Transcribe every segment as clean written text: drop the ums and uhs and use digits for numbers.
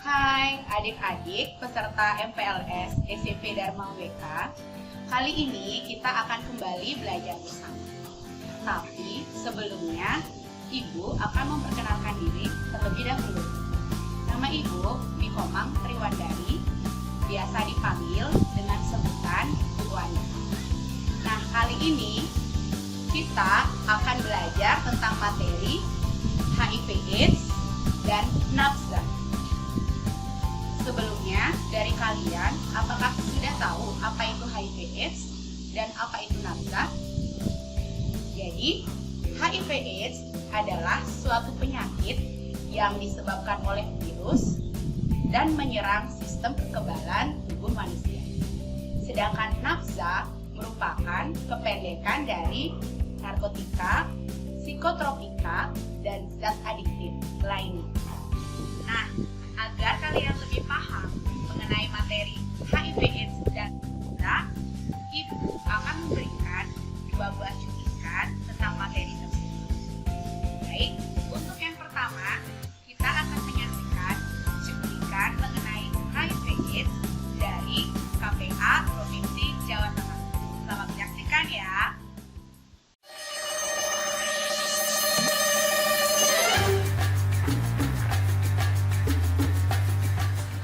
Hai adik-adik peserta MPLS SMP Dharma WK. Kali ini kita akan kembali belajar bersama. Tapi sebelumnya, Ibu akan memperkenalkan diri terlebih dahulu. Nama Ibu Mikomang Triwandari, biasa dipanggil dengan sebutan Bu Wanda. Nah, kali ini kita akan belajar tentang materi HIV/AIDS dan nafsa. Sebelumnya, dari kalian, apakah sudah tahu apa itu HIV/AIDS dan apa itu nafsa? Jadi, HIV/AIDS adalah suatu penyakit yang disebabkan oleh virus dan menyerang sistem kekebalan tubuh manusia. Sedangkan nafsa merupakan kependekan dari narkotika, psikotropika, dan zat adiktif lainnya. Nah, agar kalian lebih paham mengenai materi HIV/AIDS dan nafsa, Ibu akan memberikan 2 buah cuplikan tentang materi tersebut. Baik, untuk yang pertama, kita akan menyaksikan cuplikan mengenai HIV/AIDS dari KPA Provinsi Jawa Tengah. Selamat menyaksikan ya.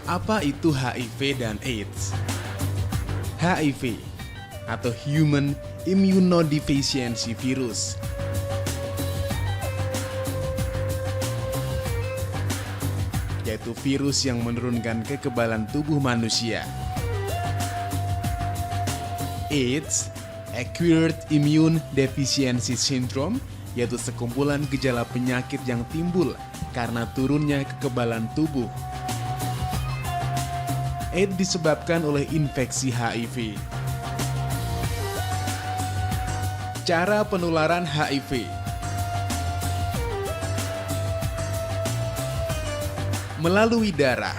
Apa itu HIV dan AIDS? HIV atau Human Immunodeficiency Virus yaitu virus yang menurunkan kekebalan tubuh manusia. AIDS, Acquired Immune Deficiency Syndrome, yaitu sekumpulan gejala penyakit yang timbul karena turunnya kekebalan tubuh. AIDS disebabkan oleh infeksi HIV. Cara penularan HIV. Melalui darah.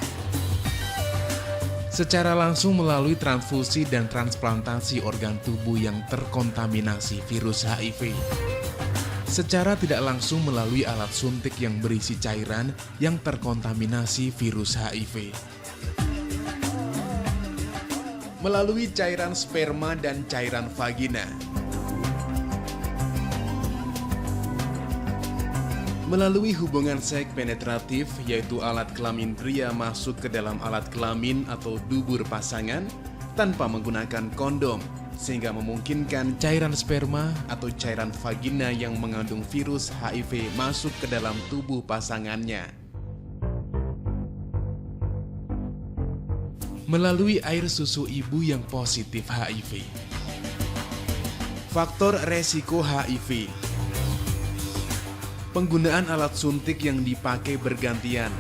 Secara langsung melalui transfusi dan transplantasi organ tubuh yang terkontaminasi virus HIV. Secara tidak langsung melalui alat suntik yang berisi cairan yang terkontaminasi virus HIV. Melalui cairan sperma dan cairan vagina. Melalui hubungan seks penetratif, yaitu alat kelamin pria masuk ke dalam alat kelamin atau dubur pasangan tanpa menggunakan kondom, sehingga memungkinkan cairan sperma atau cairan vagina yang mengandung virus HIV masuk ke dalam tubuh pasangannya. Melalui air susu ibu yang positif HIV. Faktor resiko HIV. Penggunaan alat suntik yang dipakai bergantian.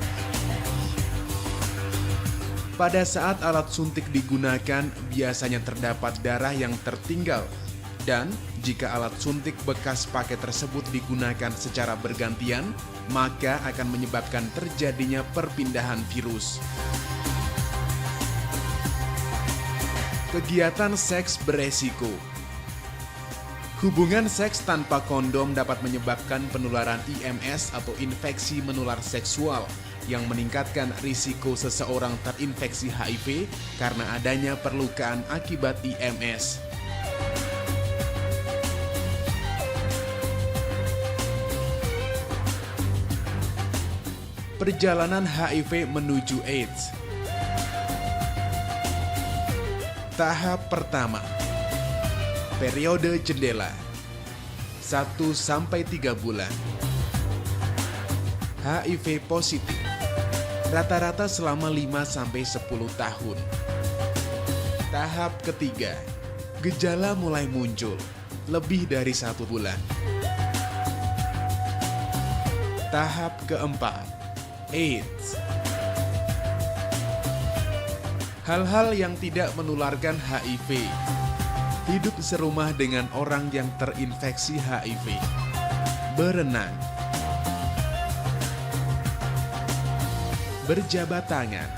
Pada saat alat suntik digunakan, biasanya terdapat darah yang tertinggal. Dan jika alat suntik bekas pakai tersebut digunakan secara bergantian, maka akan menyebabkan terjadinya perpindahan virus. Kegiatan seks beresiko. Hubungan seks tanpa kondom dapat menyebabkan penularan IMS atau infeksi menular seksual yang meningkatkan risiko seseorang terinfeksi HIV karena adanya perlukaan akibat IMS. Perjalanan HIV menuju AIDS. Tahap pertama. Periode jendela 1-3 bulan. HIV positif rata-rata selama 5-10 tahun. Tahap ketiga. Gejala mulai muncul lebih dari 1 bulan. Tahap keempat. AIDS. Hal-hal yang tidak menularkan HIV. Hidup serumah dengan orang yang terinfeksi HIV. Berenang. Berjabat tangan.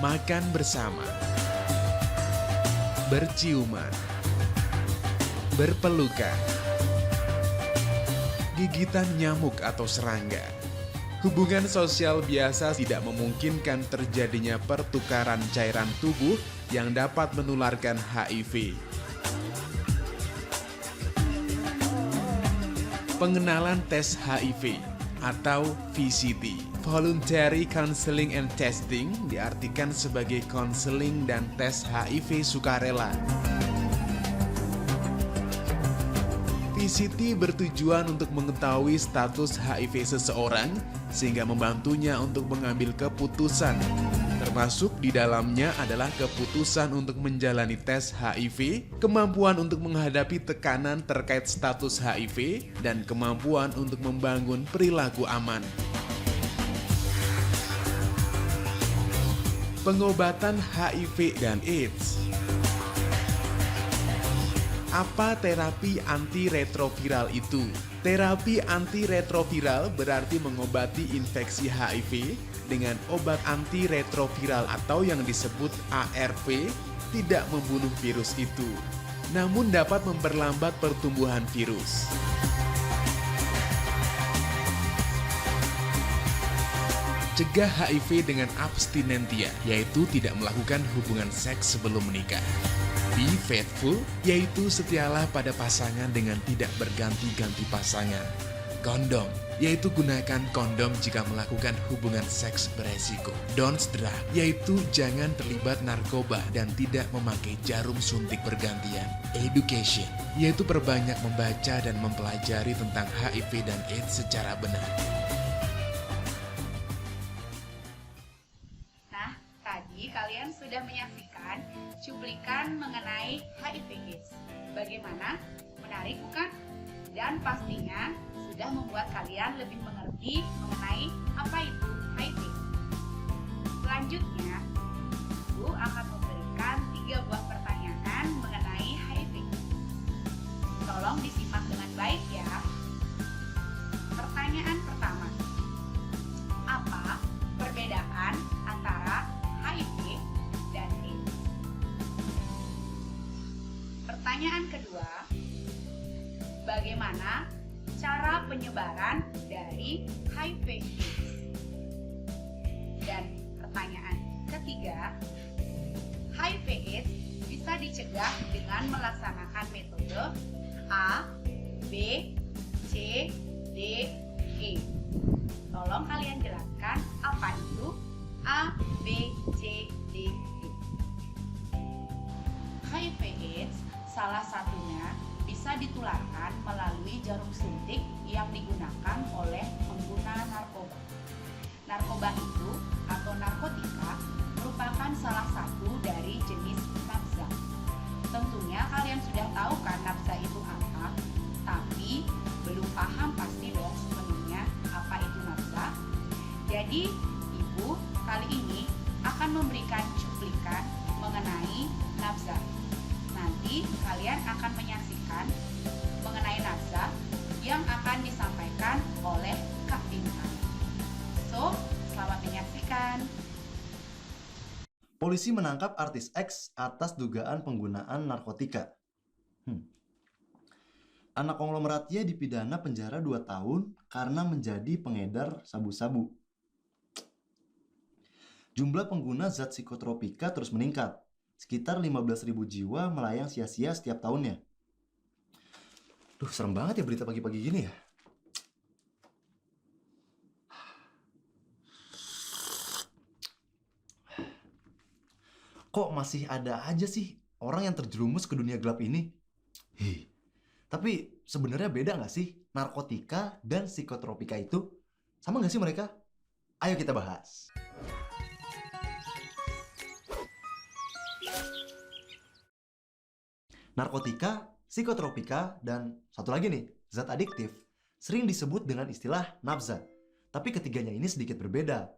Makan bersama. Berciuman. Berpelukan. Gigitan nyamuk atau serangga. Hubungan sosial biasa tidak memungkinkan terjadinya pertukaran cairan tubuh yang dapat menularkan HIV. Pengenalan tes HIV atau VCT, Voluntary Counseling and Testing, diartikan sebagai konseling dan tes HIV sukarela. VCT bertujuan untuk mengetahui status HIV seseorang sehingga membantunya untuk mengambil keputusan. Termasuk di dalamnya adalah keputusan untuk menjalani tes HIV, kemampuan untuk menghadapi tekanan terkait status HIV, dan kemampuan untuk membangun perilaku aman. Pengobatan HIV dan AIDS. Apa terapi antiretroviral itu? Terapi antiretroviral berarti mengobati infeksi HIV dengan obat antiretroviral atau yang disebut ARV tidak membunuh virus itu, namun dapat memperlambat pertumbuhan virus. Cegah HIV dengan abstinentia, yaitu tidak melakukan hubungan seks sebelum menikah. Be faithful, yaitu setialah pada pasangan dengan tidak berganti-ganti pasangan. Kondom, yaitu gunakan kondom jika melakukan hubungan seks beresiko. Don't drug, yaitu jangan terlibat narkoba dan tidak memakai jarum suntik bergantian. Education, yaitu perbanyak membaca dan mempelajari tentang HIV dan AIDS secara benar. Nah, tadi kalian sudah menyaksikan cuplikan mengenai HIV/AIDS. Bagaimana? Menarik bukan? Dan pastinya sudah membuat kalian lebih mengerti mengenai apa itu HIV. Selanjutnya, Ibu akan memberikan 3 buah pertanyaan mengenai HIV. Tolong disimak dengan baik ya. Pertanyaan pertama. Apa perbedaan antara HIV dan AIDS? Pertanyaan kedua, bagaimana cara penyebaran dari HIV/AIDS? Dan pertanyaan ketiga, HIV/AIDS bisa dicegah dengan melaksanakan metode A, B, C, D, E. Tolong kalian jelaskan apa itu A, B, C, D, E. HIV/AIDS salah satunya bisa ditularkan melalui jarum suntik yang digunakan oleh pengguna narkoba. Narkoba itu atau narkotika merupakan salah satu dari jenis nafza. Tentunya kalian sudah tahu kan nafza itu apa, tapi belum paham pasti dong sepenuhnya apa itu nafza. Jadi Ibu kali ini akan memberikan cuplikan mengenai nafza. Nanti kalian akan menyaksikan mengenai nafza yang akan disampaikan oleh Kak Bintang. So, selamat menyaksikan. Polisi menangkap artis X atas dugaan penggunaan narkotika. Anak konglomeratnya dipidana penjara 2 tahun karena menjadi pengedar sabu-sabu. Jumlah pengguna zat psikotropika terus meningkat. Sekitar 15.000 jiwa melayang sia-sia setiap tahunnya. Duh, serem banget ya berita pagi-pagi gini ya. Kok masih ada aja sih orang yang terjerumus ke dunia gelap ini? Tapi sebenarnya beda nggak sih narkotika dan psikotropika itu? Sama nggak sih mereka? Ayo kita bahas. Narkotika, psikotropika, dan satu lagi nih, zat adiktif, sering disebut dengan istilah nafza. Tapi ketiganya ini sedikit berbeda.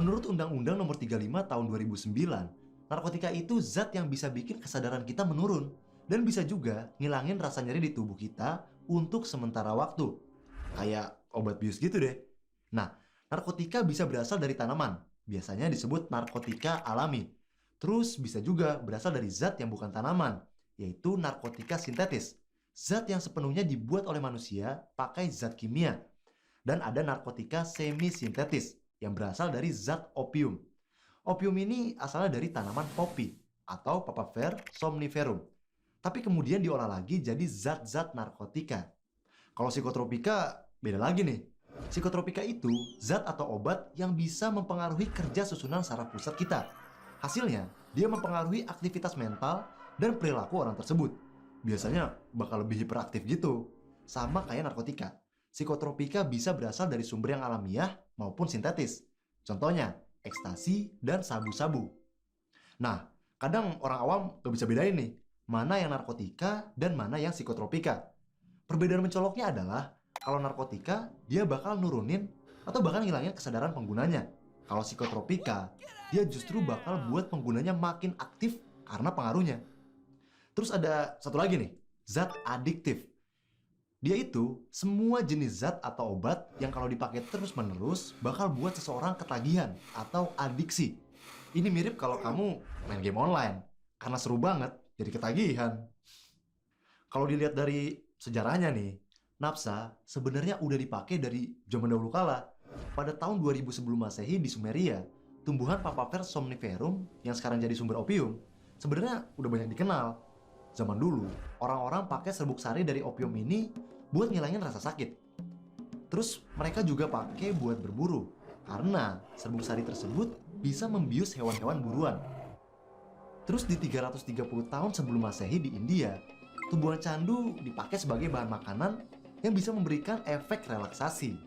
Menurut Undang-Undang Nomor 35 Tahun 2009, narkotika itu zat yang bisa bikin kesadaran kita menurun dan bisa juga ngilangin rasa nyeri di tubuh kita untuk sementara waktu. Kayak obat bius gitu deh. Nah, narkotika bisa berasal dari tanaman, biasanya disebut narkotika alami. Terus bisa juga berasal dari zat yang bukan tanaman, yaitu narkotika sintetis, zat yang sepenuhnya dibuat oleh manusia pakai zat kimia. Dan ada narkotika semi-sintetis yang berasal dari zat opium. Opium ini asalnya dari tanaman poppy atau Papaver somniferum. Tapi kemudian diolah lagi jadi zat-zat narkotika. Kalau psikotropika beda lagi nih. Psikotropika itu zat atau obat yang bisa mempengaruhi kerja susunan saraf pusat kita. Hasilnya, dia mempengaruhi aktivitas mental dan perilaku orang tersebut. Biasanya bakal lebih hiperaktif gitu. Sama kayak narkotika. Psikotropika bisa berasal dari sumber yang alamiah maupun sintetis. Contohnya, ekstasi dan sabu-sabu. Nah, kadang orang awam gak bisa bedain nih, mana yang narkotika dan mana yang psikotropika. Perbedaan mencoloknya adalah, kalau narkotika, dia bakal nurunin atau bahkan ngilangin kesadaran penggunanya. Kalau psikotropika, dia justru bakal buat penggunanya makin aktif karena pengaruhnya. Terus ada satu lagi nih, zat adiktif. Dia itu semua jenis zat atau obat yang kalau dipakai terus-menerus bakal buat seseorang ketagihan atau adiksi. Ini mirip kalau kamu main game online, karena seru banget jadi ketagihan. Kalau dilihat dari sejarahnya nih, nafsa sebenarnya udah dipakai dari zaman dahulu kala. Pada tahun 2000 sebelum Masehi di Sumeria, tumbuhan Papaver somniferum yang sekarang jadi sumber opium sebenarnya udah banyak dikenal. Zaman dulu, orang-orang pakai serbuk sari dari opium ini buat ngilangin rasa sakit. Terus mereka juga pakai buat berburu, karena serbuk sari tersebut bisa membius hewan-hewan buruan. Terus di 330 tahun sebelum Masehi di India, tumbuhan candu dipakai sebagai bahan makanan yang bisa memberikan efek relaksasi.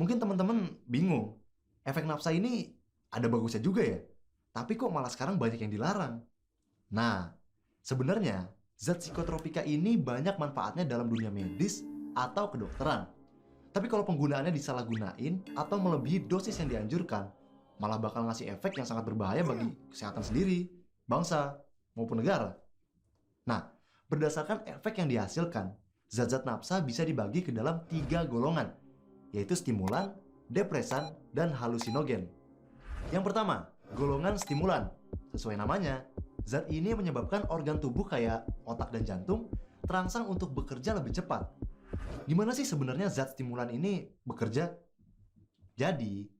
Mungkin teman-teman bingung, efek nafsa ini ada bagusnya juga ya? Tapi kok malah sekarang banyak yang dilarang? Nah, sebenarnya zat psikotropika ini banyak manfaatnya dalam dunia medis atau kedokteran. Tapi kalau penggunaannya disalahgunain atau melebihi dosis yang dianjurkan, malah bakal ngasih efek yang sangat berbahaya bagi kesehatan sendiri, bangsa, maupun negara. Nah, berdasarkan efek yang dihasilkan, zat-zat nafsa bisa dibagi ke dalam 3 golongan, yaitu stimulan, depresan, dan halusinogen. Yang pertama, golongan stimulan. Sesuai namanya, zat ini menyebabkan organ tubuh kayak otak dan jantung terangsang untuk bekerja lebih cepat. Gimana sih sebenarnya zat stimulan ini bekerja? Jadi,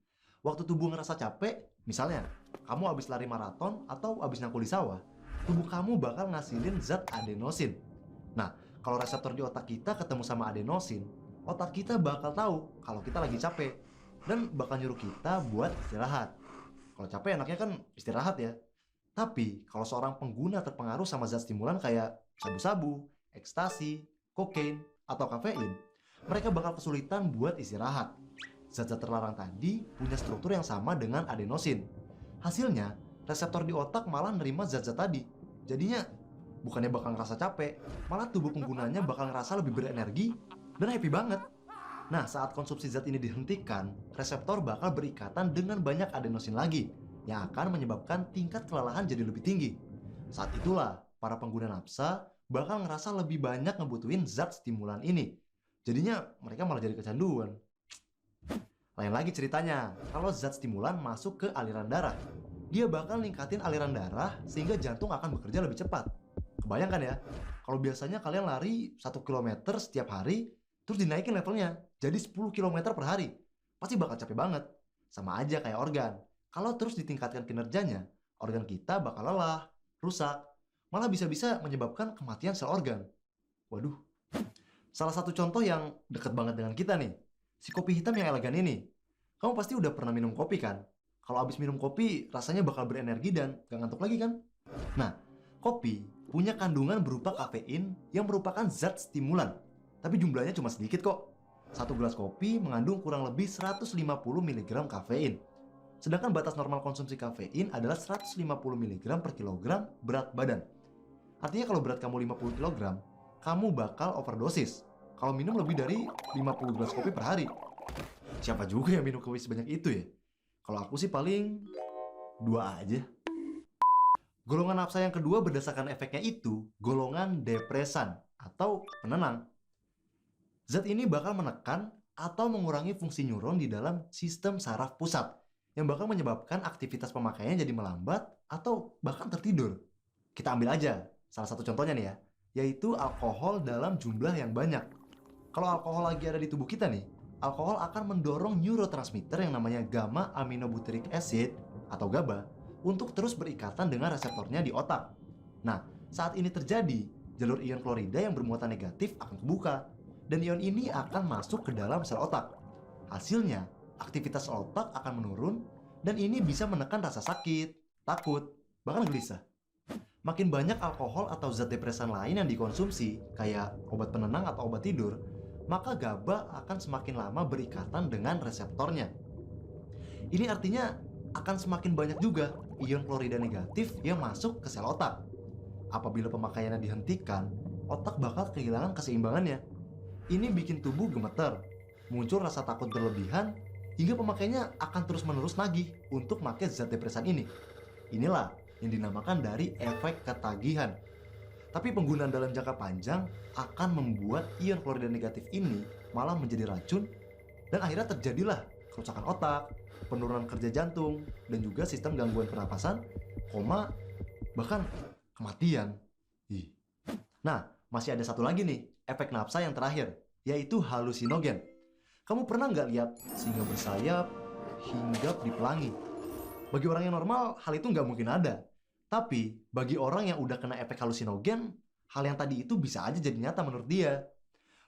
waktu tubuh ngerasa capek, misalnya kamu habis lari maraton atau habis nyangkul di sawah, tubuh kamu bakal ngasilin zat adenosin. Nah, kalau reseptor di otak kita ketemu sama adenosin, otak kita bakal tahu kalau kita lagi capek dan bakal nyuruh kita buat istirahat. Kalau capek enaknya kan istirahat ya. Tapi kalau seorang pengguna terpengaruh sama zat stimulan kayak sabu-sabu, ekstasi, kokain, atau kafein, mereka bakal kesulitan buat istirahat. Zat-zat terlarang tadi punya struktur yang sama dengan adenosin. Hasilnya, reseptor di otak malah nerima zat-zat tadi. Jadinya, bukannya bakal ngerasa capek, malah tubuh penggunanya bakal ngerasa lebih berenergi dan happy banget. Nah, saat konsumsi zat ini dihentikan, reseptor bakal berikatan dengan banyak adenosin lagi, yang akan menyebabkan tingkat kelelahan jadi lebih tinggi. Saat itulah, para pengguna nafsa bakal ngerasa lebih banyak ngebutuhin zat stimulan ini. Jadinya, mereka malah jadi kecanduan. Lain lagi ceritanya, kalau zat stimulan masuk ke aliran darah, dia bakal ningkatin aliran darah sehingga jantung akan bekerja lebih cepat. Kebayangkan ya, kalau biasanya kalian lari 1 km setiap hari, terus dinaikin levelnya jadi 10 km per hari, pasti bakal capek banget. Sama aja kayak organ. Kalau terus ditingkatkan kinerjanya, organ kita bakal lelah, rusak, malah bisa-bisa menyebabkan kematian sel organ. Waduh. Salah satu contoh yang deket banget dengan kita nih, si kopi hitam yang elegan ini. Kamu pasti udah pernah minum kopi kan? Kalau habis minum kopi, rasanya bakal berenergi dan gak ngantuk lagi kan? Nah, kopi punya kandungan berupa kafein yang merupakan zat stimulan. Tapi jumlahnya cuma sedikit kok. 1 gelas kopi mengandung kurang lebih 150 mg kafein. Sedangkan batas normal konsumsi kafein adalah 150 mg per kilogram berat badan. Artinya kalau berat kamu 50 kg, kamu bakal overdosis kalau minum lebih dari 50 gelas kopi per hari. Siapa juga yang minum kopi sebanyak itu ya? Kalau aku sih paling 2 aja. Golongan nafsa yang kedua berdasarkan efeknya itu golongan depresan atau penenang. Zat ini bakal menekan atau mengurangi fungsi neuron di dalam sistem saraf pusat yang bakal menyebabkan aktivitas pemakaian jadi melambat atau bahkan tertidur. Kita ambil aja salah satu contohnya nih ya, yaitu alkohol dalam jumlah yang banyak. Kalau alkohol lagi ada di tubuh kita nih, alkohol akan mendorong neurotransmitter yang namanya gamma aminobutyric acid atau GABA untuk terus berikatan dengan reseptornya di otak. Nah, saat ini terjadi, jalur ion klorida yang bermuatan negatif akan kebuka, dan ion ini akan masuk ke dalam sel otak. Hasilnya, aktivitas sel otak akan menurun, dan ini bisa menekan rasa sakit, takut, bahkan gelisah. Makin banyak alkohol atau zat depresan lain yang dikonsumsi, kayak obat penenang atau obat tidur, maka GABA akan semakin lama berikatan dengan reseptornya. Ini artinya akan semakin banyak juga ion klorida negatif yang masuk ke sel otak. Apabila pemakaiannya dihentikan, otak bakal kehilangan keseimbangannya. Ini bikin tubuh gemeter, muncul rasa takut berlebihan, hingga pemakainya akan terus-menerus nagih untuk pakai zat depresan ini. Inilah yang dinamakan dari efek ketagihan. Tapi penggunaan dalam jangka panjang akan membuat ion klorida negatif ini malah menjadi racun, dan akhirnya terjadilah kerusakan otak, penurunan kerja jantung, dan juga sistem gangguan pernapasan, koma, bahkan kematian. Nah, masih ada satu lagi nih, efek nafsa yang terakhir, yaitu halusinogen. Kamu pernah nggak lihat singa bersayap, hinggap di pelangi? Bagi orang yang normal, hal itu nggak mungkin ada. Tapi, bagi orang yang udah kena efek halusinogen, hal yang tadi itu bisa aja jadi nyata menurut dia.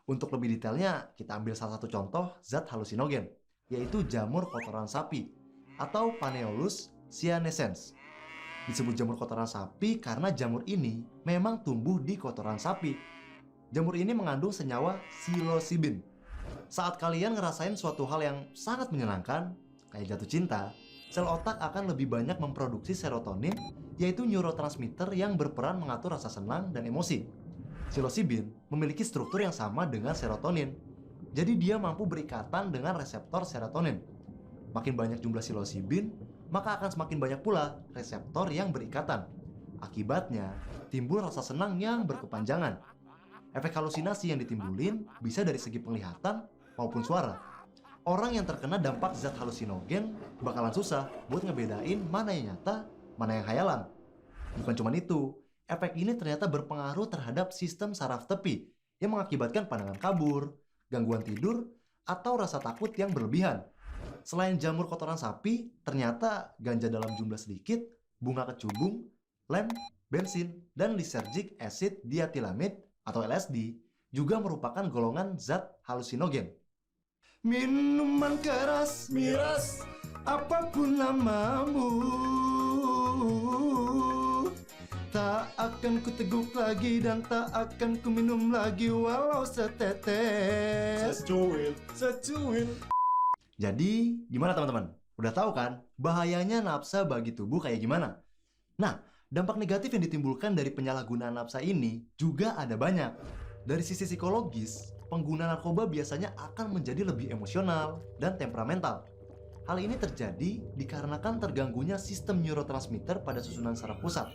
Untuk lebih detailnya, kita ambil salah satu contoh zat halusinogen, yaitu jamur kotoran sapi, atau Paneolus cyanescens. Disebut jamur kotoran sapi karena jamur ini memang tumbuh di kotoran sapi. Jamur ini mengandung senyawa psilocybin. Saat kalian ngerasain suatu hal yang sangat menyenangkan, kayak jatuh cinta, sel otak akan lebih banyak memproduksi serotonin, yaitu neurotransmitter yang berperan mengatur rasa senang dan emosi. Psilocybin memiliki struktur yang sama dengan serotonin, jadi dia mampu berikatan dengan reseptor serotonin. Makin banyak jumlah psilocybin, maka akan semakin banyak pula reseptor yang berikatan. Akibatnya, timbul rasa senang yang berkepanjangan. Efek halusinasi yang ditimbulin bisa dari segi penglihatan maupun suara. Orang yang terkena dampak zat halusinogen bakalan susah buat ngebedain mana yang nyata, mana yang khayalan. Bukan cuma itu, efek ini ternyata berpengaruh terhadap sistem saraf tepi yang mengakibatkan pandangan kabur, gangguan tidur, atau rasa takut yang berlebihan. Selain jamur kotoran sapi, ternyata ganja dalam jumlah sedikit, bunga kecubung, lem, bensin, dan lysergic acid diethylamide atau LSD juga merupakan golongan zat halusinogen. Minuman keras, miras, apapun namamu, tak akan ku teguk lagi dan tak akan ku minum lagi walau setetes. Secuil. Jadi, gimana teman-teman? Udah tahu kan bahayanya nafsa bagi tubuh kayak gimana? Nah, dampak negatif yang ditimbulkan dari penyalahgunaan nafsa ini juga ada banyak. Dari sisi psikologis, pengguna narkoba biasanya akan menjadi lebih emosional dan temperamental. Hal ini terjadi dikarenakan terganggunya sistem neurotransmitter pada susunan saraf pusat.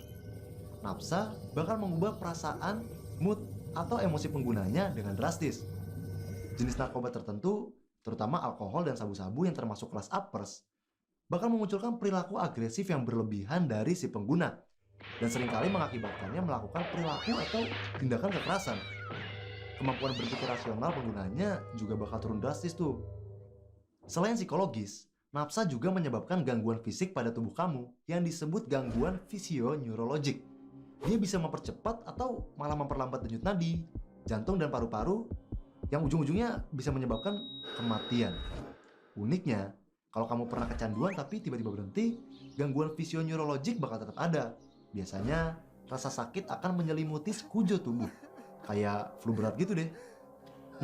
Nafsa bakal mengubah perasaan, mood, atau emosi penggunanya dengan drastis. Jenis narkoba tertentu, terutama alkohol dan sabu-sabu yang termasuk kelas uppers, bakal memunculkan perilaku agresif yang berlebihan dari si pengguna, dan seringkali mengakibatkannya melakukan perilaku atau tindakan kekerasan. Kemampuan berpikir rasional penggunanya juga bakal turun drastis tuh. Selain psikologis, nafsa juga menyebabkan gangguan fisik pada tubuh kamu yang disebut gangguan fisioneurologik. Dia bisa mempercepat atau malah memperlambat denyut nadi, jantung dan paru-paru, yang ujung-ujungnya bisa menyebabkan kematian. Uniknya, kalau kamu pernah kecanduan tapi tiba-tiba berhenti, gangguan fisioneurologik bakal tetap ada. Biasanya, rasa sakit akan menyelimuti sekujur tubuh. Kayak flu berat gitu deh.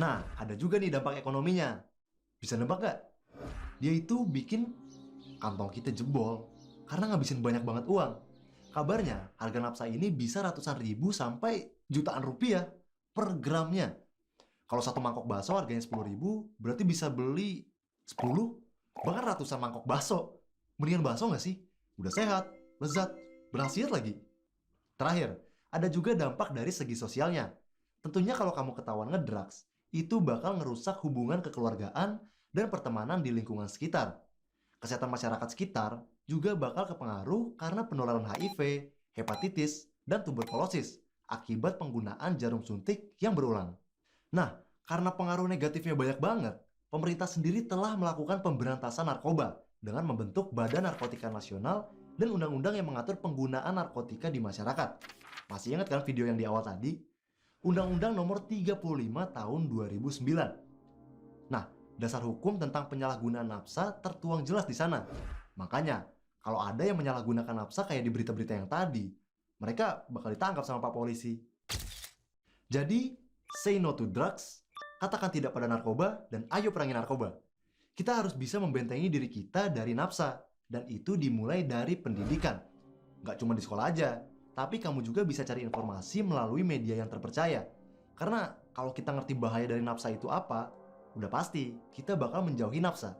Nah, ada juga nih dampak ekonominya. Bisa nebak gak? Dia itu bikin kantong kita jebol karena ngabisin banyak banget uang. Kabarnya, harga nafsa ini bisa ratusan ribu sampai jutaan rupiah per gramnya. Kalau satu mangkok bakso harganya 10.000, berarti bisa beli 10, bahkan ratusan mangkok bakso. Mendingan bakso nggak sih? Udah sehat, lezat, berkhasiat lagi. Terakhir, ada juga dampak dari segi sosialnya. Tentunya kalau kamu ketahuan ngedrugs, itu bakal ngerusak hubungan kekeluargaan dan pertemanan di lingkungan sekitar. Kesehatan masyarakat sekitar juga bakal kepengaruh karena penularan HIV, hepatitis, dan tuberkulosis akibat penggunaan jarum suntik yang berulang. Nah, karena pengaruh negatifnya banyak banget, pemerintah sendiri telah melakukan pemberantasan narkoba dengan membentuk Badan Narkotika Nasional dan undang-undang yang mengatur penggunaan narkotika di masyarakat. Masih ingat kan video yang di awal tadi? Undang-Undang Nomor 35 Tahun 2009. Nah, dasar hukum tentang penyalahgunaan nafsa tertuang jelas di sana. Makanya, kalau ada yang menyalahgunakan nafsa kayak di berita-berita yang tadi, mereka bakal ditangkap sama Pak Polisi. Jadi, say no to drugs, katakan tidak pada narkoba, dan ayo perangi narkoba. Kita harus bisa membentengi diri kita dari nafsa, dan itu dimulai dari pendidikan. Nggak cuma di sekolah aja, tapi kamu juga bisa cari informasi melalui media yang terpercaya. Karena kalau kita ngerti bahaya dari nafsa itu apa, udah pasti kita bakal menjauhi nafsa.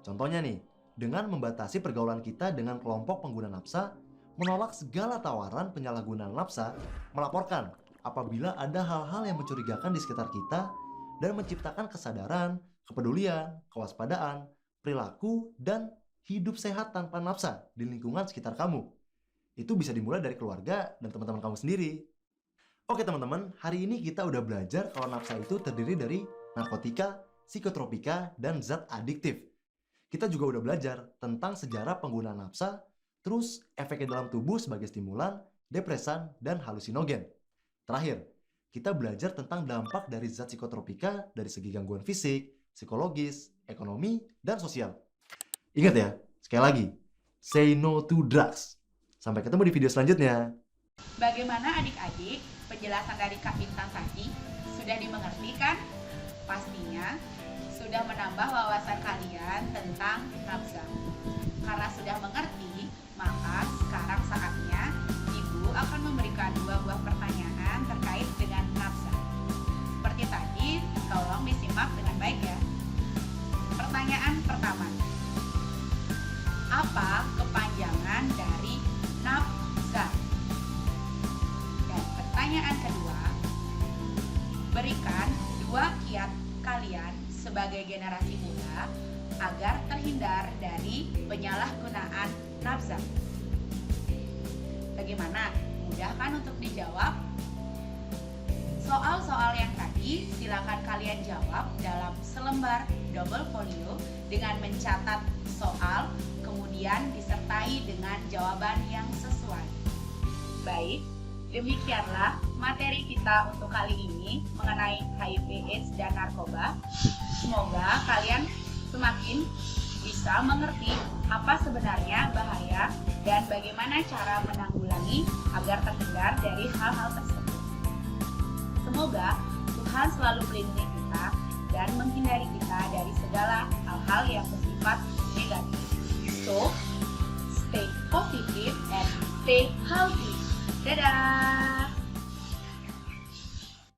Contohnya nih, dengan membatasi pergaulan kita dengan kelompok pengguna nafsa, menolak segala tawaran penyalahgunaan nafsa, melaporkan apabila ada hal-hal yang mencurigakan di sekitar kita, dan menciptakan kesadaran, kepedulian, kewaspadaan, perilaku, dan hidup sehat tanpa nafsa di lingkungan sekitar kamu. Itu bisa dimulai dari keluarga dan teman-teman kamu sendiri. Oke teman-teman, hari ini kita udah belajar kalau nafsa itu terdiri dari narkotika, psikotropika, dan zat adiktif. Kita juga udah belajar tentang sejarah penggunaan nafsa, terus efeknya dalam tubuh sebagai stimulan, depresan, dan halusinogen. Terakhir, kita belajar tentang dampak dari zat psikotropika dari segi gangguan fisik, psikologis, ekonomi, dan sosial. Ingat ya, sekali lagi, say no to drugs. Sampai ketemu di video selanjutnya. Bagaimana adik-adik? Penjelasan dari Kak Intan tadi sudah dimengerti kan? Pastinya sudah menambah wawasan kalian tentang nafsa. Karena sudah mengerti, maka sekarang saatnya Ibu akan memberikan 2 buah pertanyaan terkait dengan nafsa. Seperti tadi, tolong disimak dengan baik ya. Pertanyaan pertama. Apa kepanjangan dari nafsa? Dan pertanyaan kedua, berikan 2 kiat kalian sebagai generasi muda agar terhindar dari penyalahgunaan nafsa. Bagaimana? Mudah kan untuk dijawab? Soal-soal yang tadi silakan kalian jawab dalam selembar double folio dengan mencatat soal, kemudian disertai dengan jawaban yang sesuai. Baik, demikianlah materi kita untuk kali ini mengenai HIV/AIDS dan narkoba. Semoga kalian semakin bisa mengerti apa sebenarnya bahaya dan bagaimana cara menanggulangi agar terhindar dari hal-hal tersebut. Semoga Tuhan selalu melindungi kita dan menghindari kita dari segala hal-hal yang bersifat negatif. So, stay positive and stay healthy. Dadah!